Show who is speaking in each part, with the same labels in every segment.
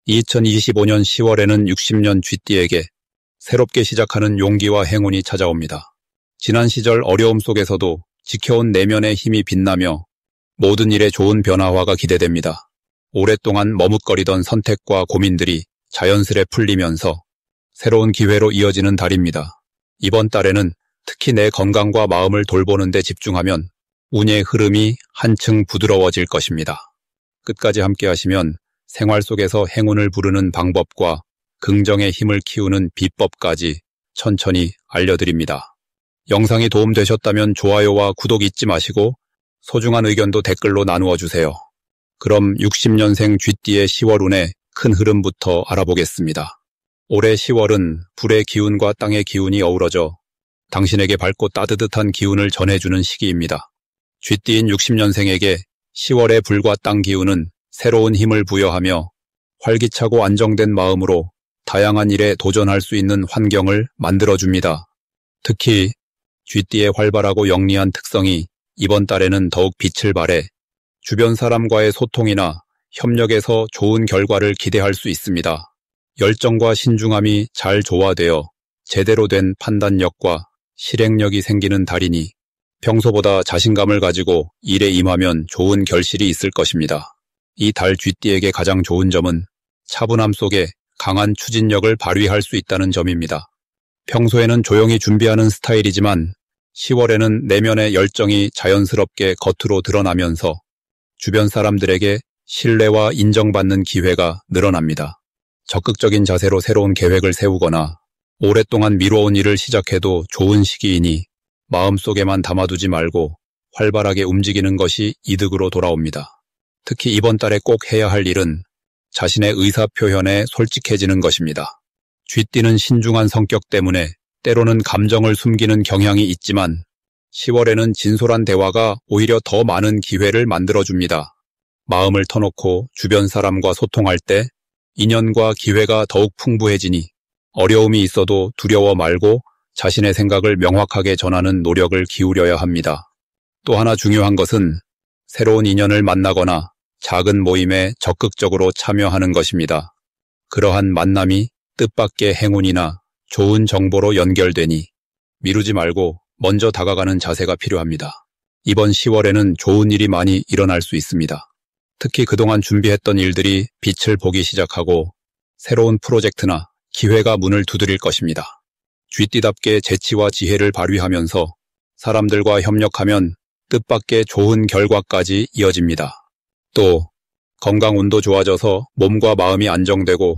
Speaker 1: 2025년 10월에는 60년 쥐띠에게 새롭게 시작하는 용기와 행운이 찾아옵니다. 지난 시절 어려움 속에서도 지켜온 내면의 힘이 빛나며 모든 일에 좋은 변화가 기대됩니다. 오랫동안 머뭇거리던 선택과 고민들이 자연스레 풀리면서 새로운 기회로 이어지는 달입니다. 이번 달에는 특히 내 건강과 마음을 돌보는 데 집중하면 운의 흐름이 한층 부드러워질 것입니다. 끝까지 함께 하시면 생활 속에서 행운을 부르는 방법과 긍정의 힘을 키우는 비법까지 천천히 알려드립니다. 영상이 도움되셨다면 좋아요와 구독 잊지 마시고 소중한 의견도 댓글로 나누어 주세요. 그럼 60년생 쥐띠의 10월 운의 큰 흐름부터 알아보겠습니다. 올해 10월은 불의 기운과 땅의 기운이 어우러져 당신에게 밝고 따뜻한 기운을 전해주는 시기입니다. 쥐띠인 60년생에게 10월의 불과 땅 기운은 새로운 힘을 부여하며 활기차고 안정된 마음으로 다양한 일에 도전할 수 있는 환경을 만들어줍니다. 특히 쥐띠의 활발하고 영리한 특성이 이번 달에는 더욱 빛을 발해 주변 사람과의 소통이나 협력에서 좋은 결과를 기대할 수 있습니다. 열정과 신중함이 잘 조화되어 제대로 된 판단력과 실행력이 생기는 달이니 평소보다 자신감을 가지고 일에 임하면 좋은 결실이 있을 것입니다. 이 달 쥐띠에게 가장 좋은 점은 차분함 속에 강한 추진력을 발휘할 수 있다는 점입니다. 평소에는 조용히 준비하는 스타일이지만 10월에는 내면의 열정이 자연스럽게 겉으로 드러나면서 주변 사람들에게 신뢰와 인정받는 기회가 늘어납니다. 적극적인 자세로 새로운 계획을 세우거나 오랫동안 미뤄온 일을 시작해도 좋은 시기이니 마음속에만 담아두지 말고 활발하게 움직이는 것이 이득으로 돌아옵니다. 특히 이번 달에 꼭 해야 할 일은 자신의 의사표현에 솔직해지는 것입니다. 쥐띠는 신중한 성격 때문에 때로는 감정을 숨기는 경향이 있지만 10월에는 진솔한 대화가 오히려 더 많은 기회를 만들어줍니다. 마음을 터놓고 주변 사람과 소통할 때 인연과 기회가 더욱 풍부해지니 어려움이 있어도 두려워 말고 자신의 생각을 명확하게 전하는 노력을 기울여야 합니다. 또 하나 중요한 것은 새로운 인연을 만나거나 작은 모임에 적극적으로 참여하는 것입니다. 그러한 만남이 뜻밖의 행운이나 좋은 정보로 연결되니 미루지 말고 먼저 다가가는 자세가 필요합니다. 이번 10월에는 좋은 일이 많이 일어날 수 있습니다. 특히 그동안 준비했던 일들이 빛을 보기 시작하고 새로운 프로젝트나 기회가 문을 두드릴 것입니다. 쥐띠답게 재치와 지혜를 발휘하면서 사람들과 협력하면 뜻밖의 좋은 결과까지 이어집니다. 또 건강 운도 좋아져서 몸과 마음이 안정되고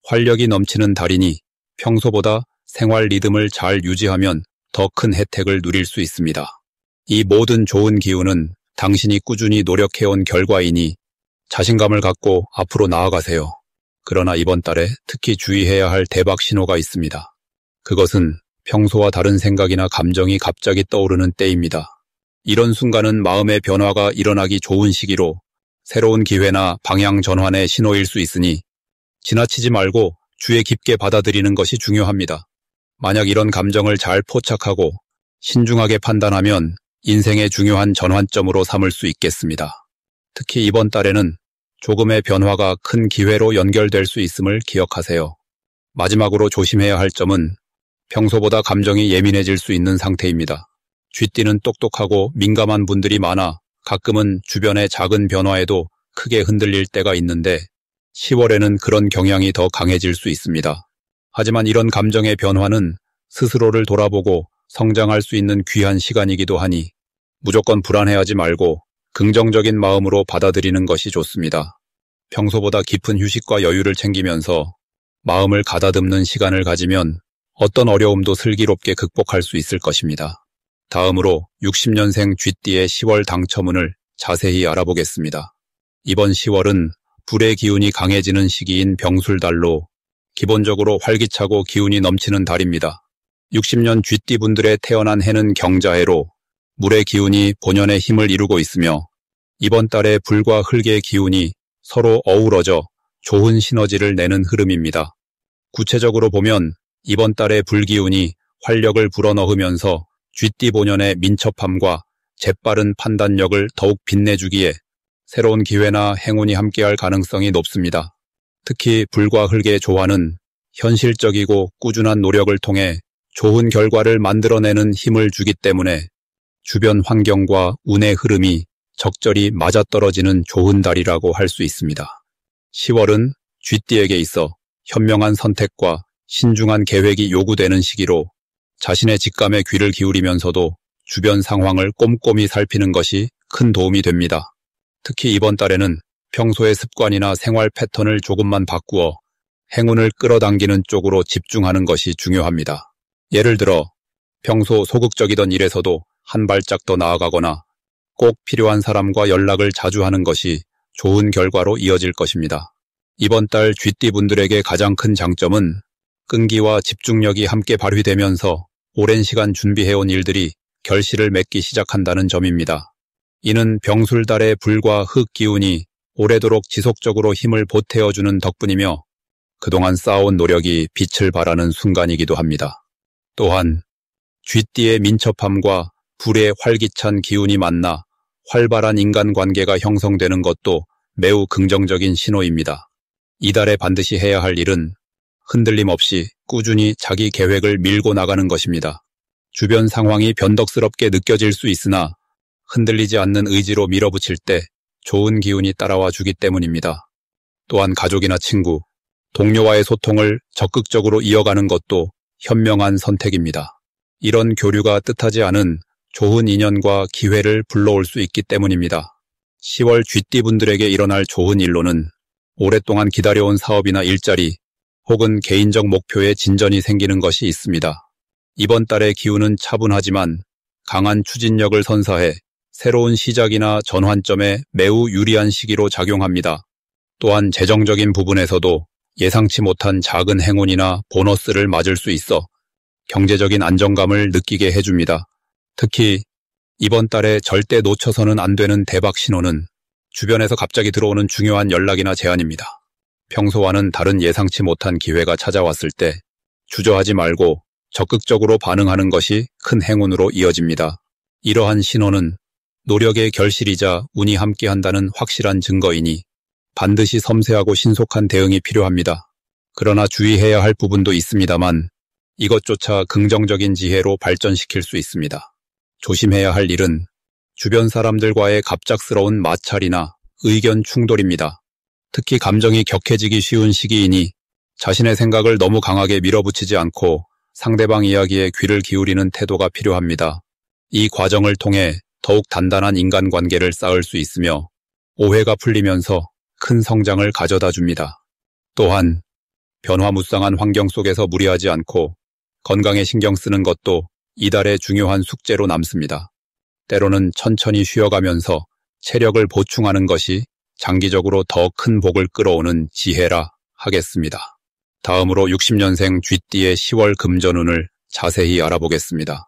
Speaker 1: 활력이 넘치는 달이니 평소보다 생활 리듬을 잘 유지하면 더 큰 혜택을 누릴 수 있습니다. 이 모든 좋은 기운은 당신이 꾸준히 노력해온 결과이니 자신감을 갖고 앞으로 나아가세요. 그러나 이번 달에 특히 주의해야 할 대박 신호가 있습니다. 그것은 평소와 다른 생각이나 감정이 갑자기 떠오르는 때입니다. 이런 순간은 마음의 변화가 일어나기 좋은 시기로 새로운 기회나 방향 전환의 신호일 수 있으니 지나치지 말고 주의 깊게 받아들이는 것이 중요합니다. 만약 이런 감정을 잘 포착하고 신중하게 판단하면 인생의 중요한 전환점으로 삼을 수 있겠습니다. 특히 이번 달에는 조금의 변화가 큰 기회로 연결될 수 있음을 기억하세요. 마지막으로 조심해야 할 점은 평소보다 감정이 예민해질 수 있는 상태입니다. 쥐띠는 똑똑하고 민감한 분들이 많아 가끔은 주변의 작은 변화에도 크게 흔들릴 때가 있는데 10월에는 그런 경향이 더 강해질 수 있습니다. 하지만 이런 감정의 변화는 스스로를 돌아보고 성장할 수 있는 귀한 시간이기도 하니 무조건 불안해하지 말고 긍정적인 마음으로 받아들이는 것이 좋습니다. 평소보다 깊은 휴식과 여유를 챙기면서 마음을 가다듬는 시간을 가지면 어떤 어려움도 슬기롭게 극복할 수 있을 것입니다. 다음으로 60년생 쥐띠의 10월 당첨운을 자세히 알아보겠습니다. 이번 10월은 불의 기운이 강해지는 시기인 병술달로 기본적으로 활기차고 기운이 넘치는 달입니다. 60년 쥐띠분들의 태어난 해는 경자해로 물의 기운이 본연의 힘을 이루고 있으며 이번 달에 불과 흙의 기운이 서로 어우러져 좋은 시너지를 내는 흐름입니다. 구체적으로 보면 이번 달에 불기운이 활력을 불어넣으면서 쥐띠 본연의 민첩함과 재빠른 판단력을 더욱 빛내주기에 새로운 기회나 행운이 함께할 가능성이 높습니다. 특히 불과 흙의 조화는 현실적이고 꾸준한 노력을 통해 좋은 결과를 만들어내는 힘을 주기 때문에 주변 환경과 운의 흐름이 적절히 맞아떨어지는 좋은 달이라고 할 수 있습니다. 10월은 쥐띠에게 있어 현명한 선택과 신중한 계획이 요구되는 시기로 자신의 직감에 귀를 기울이면서도 주변 상황을 꼼꼼히 살피는 것이 큰 도움이 됩니다. 특히 이번 달에는 평소의 습관이나 생활 패턴을 조금만 바꾸어 행운을 끌어당기는 쪽으로 집중하는 것이 중요합니다. 예를 들어 평소 소극적이던 일에서도 한 발짝 더 나아가거나 꼭 필요한 사람과 연락을 자주 하는 것이 좋은 결과로 이어질 것입니다. 이번 달 쥐띠 분들에게 가장 큰 장점은 끈기와 집중력이 함께 발휘되면서 오랜 시간 준비해온 일들이 결실을 맺기 시작한다는 점입니다. 이는 병술달의 불과 흙 기운이 오래도록 지속적으로 힘을 보태어주는 덕분이며 그동안 쌓아온 노력이 빛을 발하는 순간이기도 합니다. 또한 쥐띠의 민첩함과 불의 활기찬 기운이 만나 활발한 인간관계가 형성되는 것도 매우 긍정적인 신호입니다. 이달에 반드시 해야 할 일은 흔들림 없이 꾸준히 자기 계획을 밀고 나가는 것입니다. 주변 상황이 변덕스럽게 느껴질 수 있으나 흔들리지 않는 의지로 밀어붙일 때 좋은 기운이 따라와 주기 때문입니다. 또한 가족이나 친구, 동료와의 소통을 적극적으로 이어가는 것도 현명한 선택입니다. 이런 교류가 뜻하지 않은 좋은 인연과 기회를 불러올 수 있기 때문입니다. 10월 쥐띠 분들에게 일어날 좋은 일로는 오랫동안 기다려온 사업이나 일자리 혹은 개인적 목표에 진전이 생기는 것이 있습니다. 이번 달의 기운은 차분하지만 강한 추진력을 선사해 새로운 시작이나 전환점에 매우 유리한 시기로 작용합니다. 또한 재정적인 부분에서도 예상치 못한 작은 행운이나 보너스를 맞을 수 있어 경제적인 안정감을 느끼게 해줍니다. 특히 이번 달에 절대 놓쳐서는 안 되는 대박 신호는 주변에서 갑자기 들어오는 중요한 연락이나 제안입니다. 평소와는 다른 예상치 못한 기회가 찾아왔을 때 주저하지 말고 적극적으로 반응하는 것이 큰 행운으로 이어집니다. 이러한 신호는 노력의 결실이자 운이 함께한다는 확실한 증거이니 반드시 섬세하고 신속한 대응이 필요합니다. 그러나 주의해야 할 부분도 있습니다만 이것조차 긍정적인 지혜로 발전시킬 수 있습니다. 조심해야 할 일은 주변 사람들과의 갑작스러운 마찰이나 의견 충돌입니다. 특히 감정이 격해지기 쉬운 시기이니 자신의 생각을 너무 강하게 밀어붙이지 않고 상대방 이야기에 귀를 기울이는 태도가 필요합니다. 이 과정을 통해 더욱 단단한 인간관계를 쌓을 수 있으며 오해가 풀리면서 큰 성장을 가져다 줍니다. 또한 변화무쌍한 환경 속에서 무리하지 않고 건강에 신경 쓰는 것도 이달의 중요한 숙제로 남습니다. 때로는 천천히 쉬어가면서 체력을 보충하는 것이 장기적으로 더 큰 복을 끌어오는 지혜라 하겠습니다. 다음으로 60년생 쥐띠의 10월 금전운을 자세히 알아보겠습니다.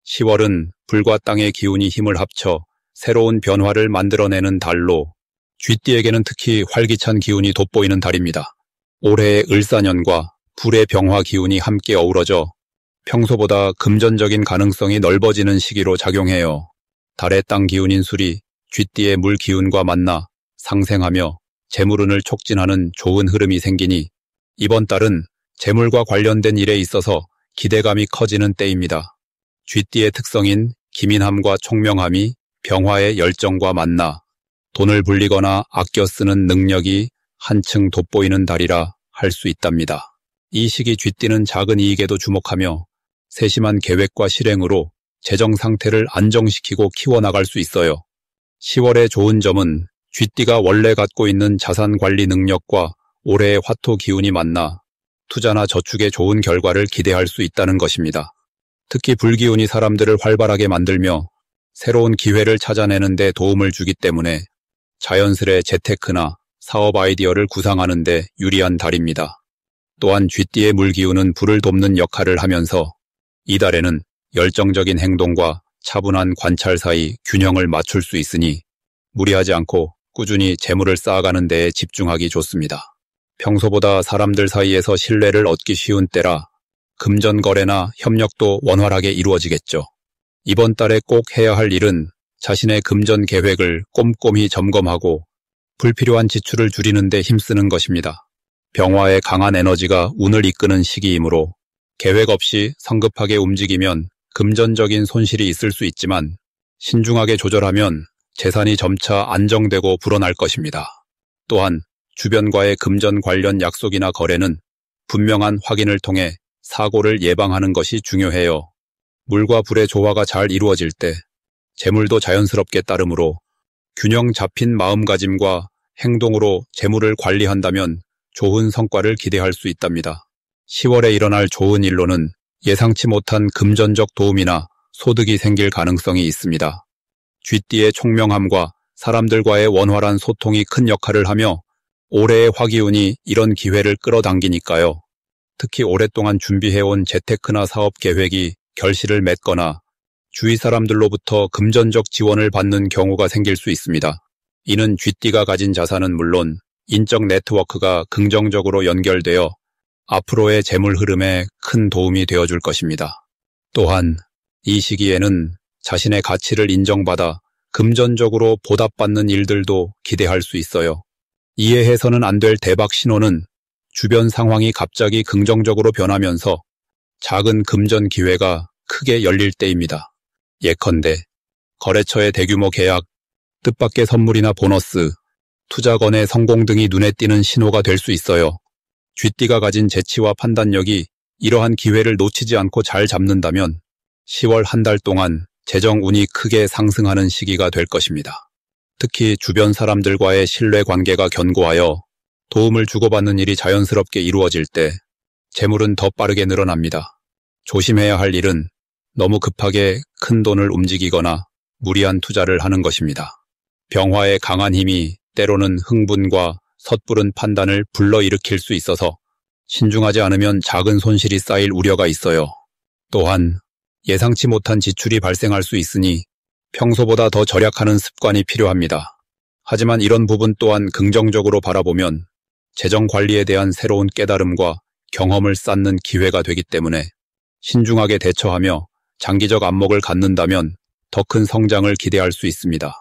Speaker 1: 10월은 불과 땅의 기운이 힘을 합쳐 새로운 변화를 만들어내는 달로 쥐띠에게는 특히 활기찬 기운이 돋보이는 달입니다. 올해의 을사년과 불의 병화 기운이 함께 어우러져 평소보다 금전적인 가능성이 넓어지는 시기로 작용해요. 달의 땅 기운인 술이 쥐띠의 물 기운과 만나 상생하며 재물운을 촉진하는 좋은 흐름이 생기니 이번 달은 재물과 관련된 일에 있어서 기대감이 커지는 때입니다. 쥐띠의 특성인 기민함과 총명함이 병화의 열정과 만나 돈을 불리거나 아껴 쓰는 능력이 한층 돋보이는 달이라 할 수 있답니다. 이 시기 쥐띠는 작은 이익에도 주목하며 세심한 계획과 실행으로 재정 상태를 안정시키고 키워나갈 수 있어요. 10월의 좋은 점은 쥐띠가 원래 갖고 있는 자산 관리 능력과 올해의 화토 기운이 만나 투자나 저축에 좋은 결과를 기대할 수 있다는 것입니다. 특히 불기운이 사람들을 활발하게 만들며 새로운 기회를 찾아내는 데 도움을 주기 때문에 자연스레 재테크나 사업 아이디어를 구상하는 데 유리한 달입니다. 또한 쥐띠의 물기운은 불을 돕는 역할을 하면서 이달에는 열정적인 행동과 차분한 관찰 사이 균형을 맞출 수 있으니 무리하지 않고 꾸준히 재물을 쌓아가는 데에 집중하기 좋습니다. 평소보다 사람들 사이에서 신뢰를 얻기 쉬운 때라 금전 거래나 협력도 원활하게 이루어지겠죠. 이번 달에 꼭 해야 할 일은 자신의 금전 계획을 꼼꼼히 점검하고 불필요한 지출을 줄이는 데 힘쓰는 것입니다. 병화의 강한 에너지가 운을 이끄는 시기이므로 계획 없이 성급하게 움직이면 금전적인 손실이 있을 수 있지만 신중하게 조절하면 재산이 점차 안정되고 불어날 것입니다. 또한 주변과의 금전 관련 약속이나 거래는 분명한 확인을 통해 사고를 예방하는 것이 중요해요. 물과 불의 조화가 잘 이루어질 때 재물도 자연스럽게 따르므로 균형 잡힌 마음가짐과 행동으로 재물을 관리한다면 좋은 성과를 기대할 수 있답니다. 10월에 일어날 좋은 일로는 예상치 못한 금전적 도움이나 소득이 생길 가능성이 있습니다. 쥐띠의 총명함과 사람들과의 원활한 소통이 큰 역할을 하며 올해의 화기운이 이런 기회를 끌어당기니까요. 특히 오랫동안 준비해온 재테크나 사업 계획이 결실을 맺거나 주위 사람들로부터 금전적 지원을 받는 경우가 생길 수 있습니다. 이는 쥐띠가 가진 자산은 물론 인적 네트워크가 긍정적으로 연결되어 앞으로의 재물 흐름에 큰 도움이 되어줄 것입니다. 또한 이 시기에는 자신의 가치를 인정받아 금전적으로 보답받는 일들도 기대할 수 있어요. 이해해서는 안 될 대박 신호는 주변 상황이 갑자기 긍정적으로 변하면서 작은 금전 기회가 크게 열릴 때입니다. 예컨대 거래처의 대규모 계약, 뜻밖의 선물이나 보너스, 투자건의 성공 등이 눈에 띄는 신호가 될 수 있어요. 쥐띠가 가진 재치와 판단력이 이러한 기회를 놓치지 않고 잘 잡는다면 10월 한 달 동안 재정운이 크게 상승하는 시기가 될 것입니다. 특히 주변 사람들과의 신뢰 관계가 견고하여 도움을 주고받는 일이 자연스럽게 이루어질 때 재물은 더 빠르게 늘어납니다. 조심해야 할 일은 너무 급하게 큰 돈을 움직이거나 무리한 투자를 하는 것입니다. 병화의 강한 힘이 때로는 흥분과 섣부른 판단을 불러일으킬 수 있어서 신중하지 않으면 작은 손실이 쌓일 우려가 있어요. 또한 예상치 못한 지출이 발생할 수 있으니 평소보다 더 절약하는 습관이 필요합니다. 하지만 이런 부분 또한 긍정적으로 바라보면 재정 관리에 대한 새로운 깨달음과 경험을 쌓는 기회가 되기 때문에 신중하게 대처하며 장기적 안목을 갖는다면 더 큰 성장을 기대할 수 있습니다.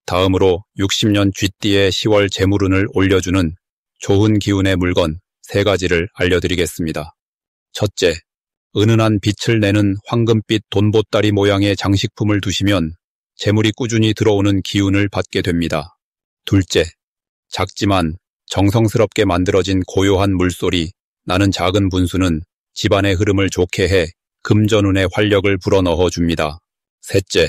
Speaker 1: 다음으로 60년 쥐띠의 10월 재물운을 올려주는 좋은 기운의 물건 3가지를 알려드리겠습니다. 첫째, 은은한 빛을 내는 황금빛 돈보따리 모양의 장식품을 두시면 재물이 꾸준히 들어오는 기운을 받게 됩니다. 둘째, 작지만 정성스럽게 만들어진 고요한 물소리, 나는 작은 분수는 집안의 흐름을 좋게 해 금전운의 활력을 불어넣어 줍니다. 셋째,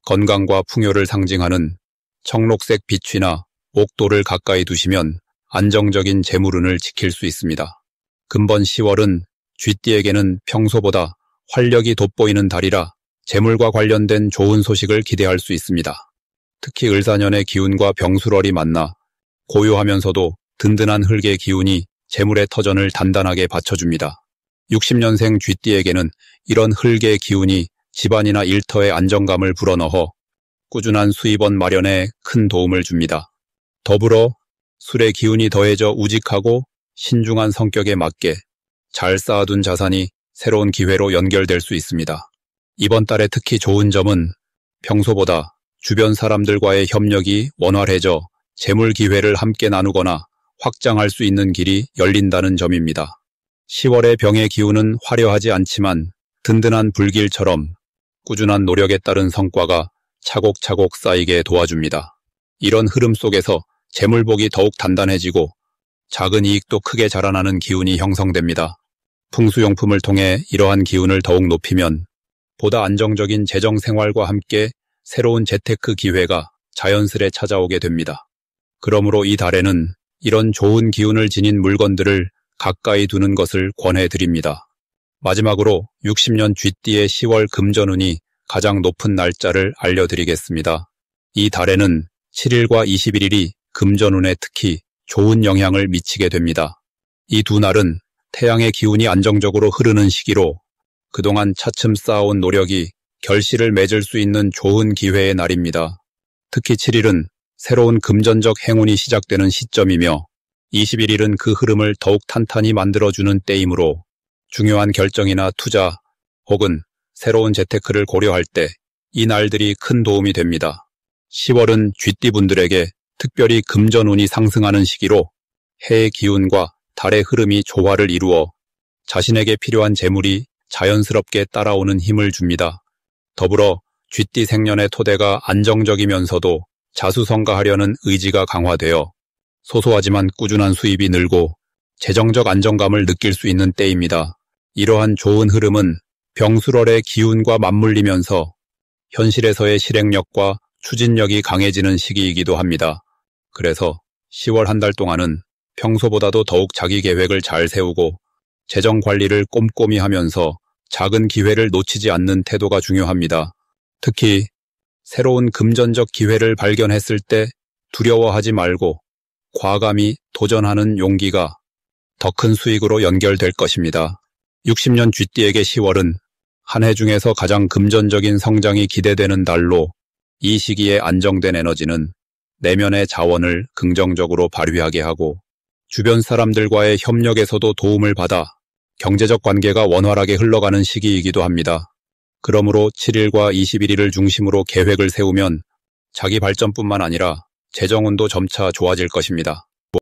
Speaker 1: 건강과 풍요를 상징하는 청록색 빛이나 옥도를 가까이 두시면 안정적인 재물운을 지킬 수 있습니다. 금번 10월은 쥐띠에게는 평소보다 활력이 돋보이는 달이라 재물과 관련된 좋은 소식을 기대할 수 있습니다. 특히 을사년의 기운과 병술월이 만나 고요하면서도 든든한 흙의 기운이 재물의 터전을 단단하게 받쳐줍니다. 60년생 쥐띠에게는 이런 흙의 기운이 집안이나 일터의 안정감을 불어넣어 꾸준한 수입원 마련에 큰 도움을 줍니다. 더불어 술의 기운이 더해져 우직하고 신중한 성격에 맞게 잘 쌓아둔 자산이 새로운 기회로 연결될 수 있습니다. 이번 달에 특히 좋은 점은 평소보다 주변 사람들과의 협력이 원활해져 재물 기회를 함께 나누거나 확장할 수 있는 길이 열린다는 점입니다. 10월의 병의 기운은 화려하지 않지만 든든한 불길처럼 꾸준한 노력에 따른 성과가 차곡차곡 쌓이게 도와줍니다. 이런 흐름 속에서 재물복이 더욱 단단해지고 작은 이익도 크게 자라나는 기운이 형성됩니다. 풍수용품을 통해 이러한 기운을 더욱 높이면 보다 안정적인 재정 생활과 함께 새로운 재테크 기회가 자연스레 찾아오게 됩니다. 그러므로 이 달에는 이런 좋은 기운을 지닌 물건들을 가까이 두는 것을 권해드립니다. 마지막으로 60년 쥐띠의 10월 금전운이 가장 높은 날짜를 알려드리겠습니다. 이 달에는 7일과 21일이 금전운에 특히 좋은 영향을 미치게 됩니다. 이 두 날은 태양의 기운이 안정적으로 흐르는 시기로 그동안 차츰 쌓아온 노력이 결실을 맺을 수 있는 좋은 기회의 날입니다. 특히 7일은 새로운 금전적 행운이 시작되는 시점이며 21일은 그 흐름을 더욱 탄탄히 만들어주는 때이므로 중요한 결정이나 투자 혹은 새로운 재테크를 고려할 때 이 날들이 큰 도움이 됩니다. 10월은 쥐띠분들에게 특별히 금전운이 상승하는 시기로 해의 기운과 달의 흐름이 조화를 이루어 자신에게 필요한 재물이 자연스럽게 따라오는 힘을 줍니다. 더불어 쥐띠 생년의 토대가 안정적이면서도 자수성가하려는 의지가 강화되어 소소하지만 꾸준한 수입이 늘고 재정적 안정감을 느낄 수 있는 때입니다. 이러한 좋은 흐름은 병술월의 기운과 맞물리면서 현실에서의 실행력과 추진력이 강해지는 시기이기도 합니다. 그래서 10월 한 달 동안은 평소보다도 더욱 자기 계획을 잘 세우고 재정 관리를 꼼꼼히 하면서 작은 기회를 놓치지 않는 태도가 중요합니다. 특히 새로운 금전적 기회를 발견했을 때 두려워하지 말고 과감히 도전하는 용기가 더 큰 수익으로 연결될 것입니다. 60년 쥐띠에게 10월은 한 해 중에서 가장 금전적인 성장이 기대되는 달로 이 시기에 안정된 에너지는 내면의 자원을 긍정적으로 발휘하게 하고 주변 사람들과의 협력에서도 도움을 받아 경제적 관계가 원활하게 흘러가는 시기이기도 합니다. 그러므로 7일과 21일을 중심으로 계획을 세우면 자기 발전뿐만 아니라 재정운도 점차 좋아질 것입니다.